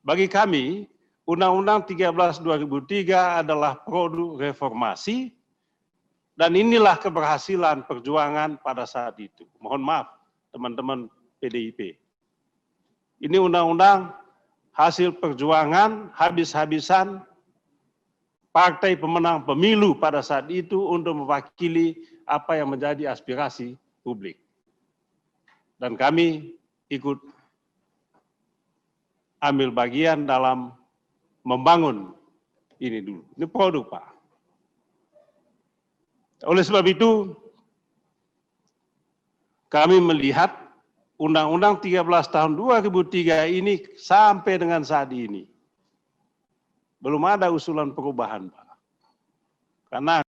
Bagi kami, Undang-Undang 13/2003 adalah produk reformasi, dan inilah keberhasilan perjuangan pada saat itu. Mohon maaf, teman-teman PDIP. Ini undang-undang hasil perjuangan habis-habisan partai pemenang pemilu pada saat itu untuk mewakili apa yang menjadi aspirasi publik. Dan kami ikut ambil bagian dalam membangun ini dulu. Ini produk, Pak. Oleh sebab itu, kami melihat Undang-Undang 13 tahun 2003 ini sampai dengan saat ini belum ada usulan perubahan, Pak. Karena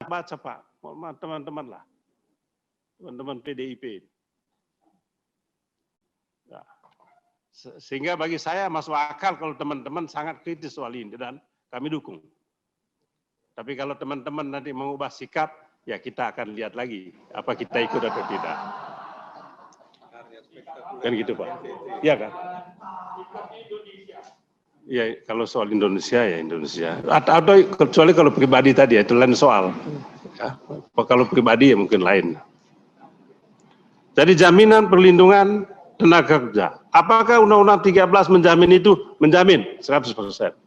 baca, Pak, teman-teman lah, teman-teman PDIP. Ya. Sehingga bagi saya masuk akal kalau teman-teman sangat kritis soal ini, dan kami dukung. Tapi kalau teman-teman nanti mengubah sikap, ya kita akan lihat lagi apa kita ikut atau tidak. Kan gitu, Pak. Iya kan? Ya, kalau soal Indonesia ya Indonesia. Atau kecuali kalau pribadi tadi ya, itu lain soal. Ya, kalau pribadi ya mungkin lain. Jadi jaminan perlindungan tenaga kerja. Apakah Undang-Undang 13 menjamin itu? Menjamin 100%.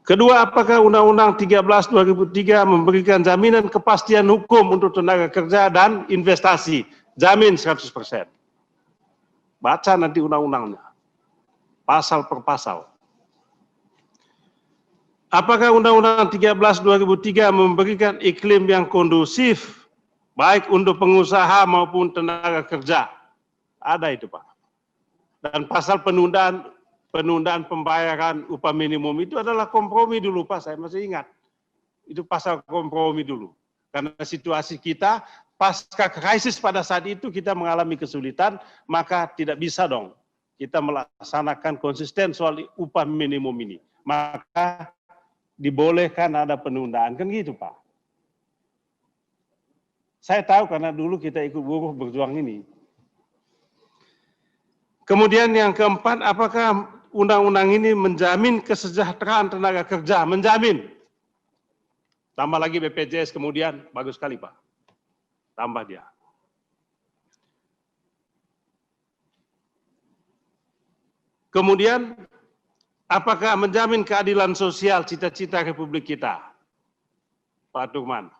Kedua, apakah Undang-Undang 13/2003 memberikan jaminan kepastian hukum untuk tenaga kerja dan investasi? Jamin 100%. Baca nanti undang-undangnya, pasal per pasal. Apakah Undang-Undang 13/2003 memberikan iklim yang kondusif baik untuk pengusaha maupun tenaga kerja? Ada itu, Pak. Dan pasal penundaan pembayaran upah minimum itu adalah kompromi dulu, Pak. Saya masih ingat. Itu pasal kompromi dulu. Karena situasi kita pasca krisis pada saat itu kita mengalami kesulitan, maka tidak bisa dong kita melaksanakan konsisten soal upah minimum ini. Maka dibolehkan ada penundaan, kan gitu, Pak. Saya tahu karena dulu kita ikut buruh berjuang ini. Kemudian yang keempat, apakah undang-undang ini menjamin kesejahteraan tenaga kerja? Menjamin. Tambah lagi BPJS kemudian, bagus sekali, Pak. Tambah dia. Kemudian, apakah menjamin keadilan sosial cita-cita Republik kita? Pak Turman,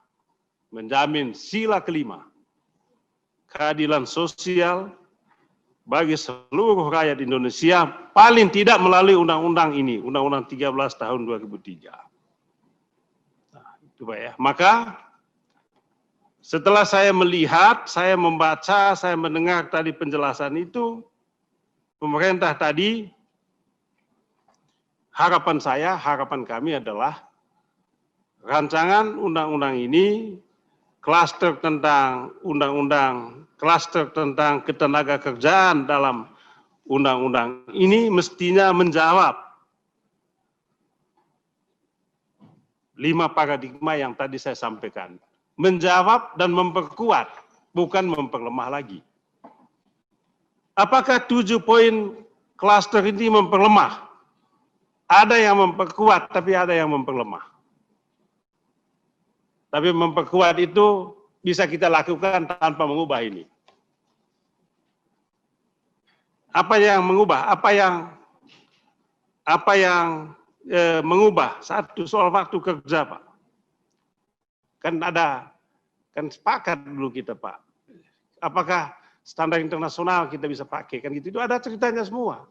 menjamin sila kelima. Keadilan sosial bagi seluruh rakyat Indonesia, paling tidak melalui undang-undang ini, Undang-Undang 13 tahun 2003. Nah, itu Pak ya. Maka setelah saya melihat, saya membaca, saya mendengar tadi penjelasan itu, pemerintah tadi, harapan kami adalah rancangan undang-undang ini, klaster tentang undang-undang, klaster tentang ketenaga kerjaan dalam undang-undang ini mestinya menjawab 5 paradigma yang tadi saya sampaikan. Menjawab dan memperkuat, bukan memperlemah lagi. Apakah 7 poin klaster ini memperlemah? Ada yang memperkuat, tapi ada yang memperlemah. Tapi memperkuat itu bisa kita lakukan tanpa mengubah ini. Apa yang mengubah? Apa yang apa yang mengubah? Satu, soal waktu kerja, Pak. Kan sepakat dulu kita, Pak. Apakah standar internasional kita bisa pakai? Kan gitu, itu ada ceritanya semua.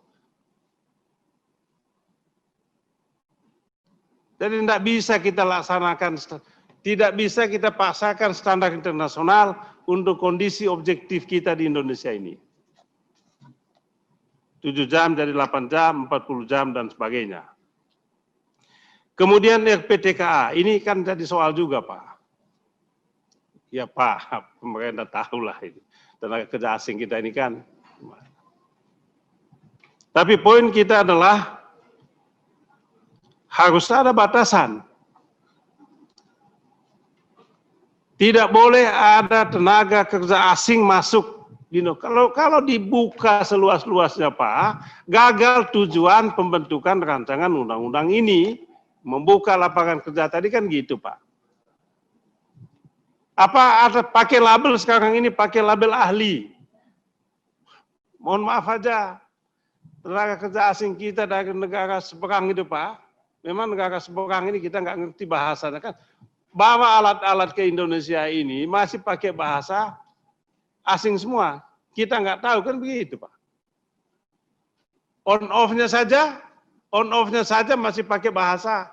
Jadi tidak bisa kita laksanakan, tidak bisa kita paksakan standar internasional untuk kondisi objektif kita di Indonesia ini. 7 jam jadi 8 jam, 40 jam, dan sebagainya. Kemudian RPTKA, ini kan jadi soal juga, Pak. Ya Pak, pemerintah tahulah ini. Tenaga kerja asing kita ini kan. Tapi poin kita adalah harus ada batasan. Tidak boleh ada tenaga kerja asing masuk. Kalau dibuka seluas-luasnya, Pak, gagal tujuan pembentukan rancangan undang-undang ini. Membuka lapangan kerja tadi kan gitu, Pak. Apa ada pakai label sekarang ini, pakai label ahli. Mohon maaf aja, tenaga kerja asing kita dari negara seberang itu, Pak. Memang negara seberang ini kita nggak ngerti bahasanya kan. Bawa alat-alat ke Indonesia ini masih pakai bahasa asing semua. Kita nggak tahu kan begitu, Pak. On-off-nya saja masih pakai bahasa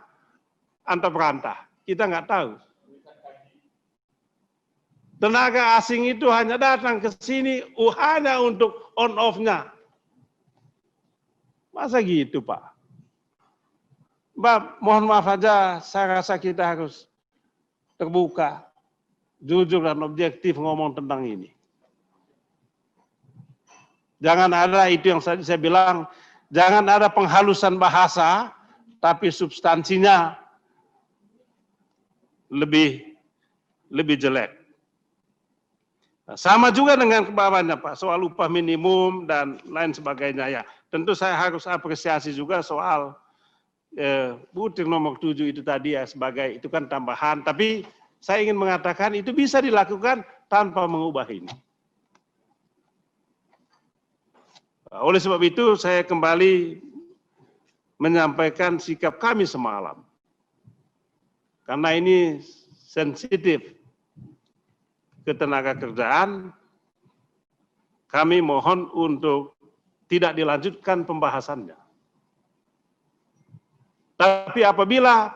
antar perantah. Kita nggak tahu. Tenaga asing itu hanya datang ke sini hanya untuk on-off-nya. Masa gitu, Pak? Mbak, mohon maaf aja, saya rasa kita harus terbuka, jujur dan objektif ngomong tentang ini. Jangan ada itu yang saya bilang, jangan ada penghalusan bahasa, tapi substansinya lebih jelek. Nah, sama juga dengan kebawahnya, Pak, soal upah minimum dan lain sebagainya. Ya, tentu saya harus apresiasi juga soal butir nomor 7 itu tadi ya, sebagai itu kan tambahan, tapi saya ingin mengatakan itu bisa dilakukan tanpa mengubah ini. Oleh sebab itu saya kembali menyampaikan sikap kami semalam. Karena ini sensitif ketenaga kerjaan, kami mohon untuk tidak dilanjutkan pembahasannya. Tapi apabila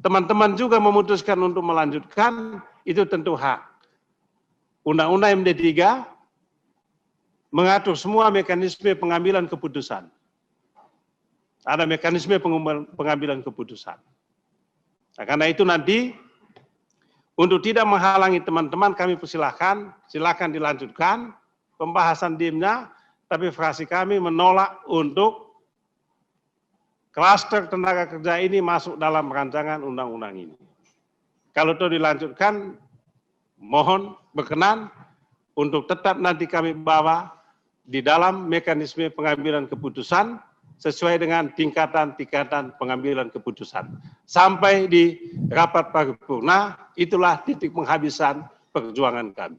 teman-teman juga memutuskan untuk melanjutkan, itu tentu hak. Undang-Undang MD 3 mengatur semua mekanisme pengambilan keputusan. Ada mekanisme pengambilan keputusan. Nah, karena itu nanti, untuk tidak menghalangi teman-teman, kami persilahkan, silakan dilanjutkan pembahasan DIM-nya, tapi fraksi kami menolak untuk klaster tenaga kerja ini masuk dalam rancangan undang-undang ini. Kalau itu dilanjutkan, mohon berkenan untuk tetap nanti kami bawa di dalam mekanisme pengambilan keputusan sesuai dengan tingkatan-tingkatan pengambilan keputusan. Sampai di rapat paripurna, itulah titik penghabisan perjuangan kami.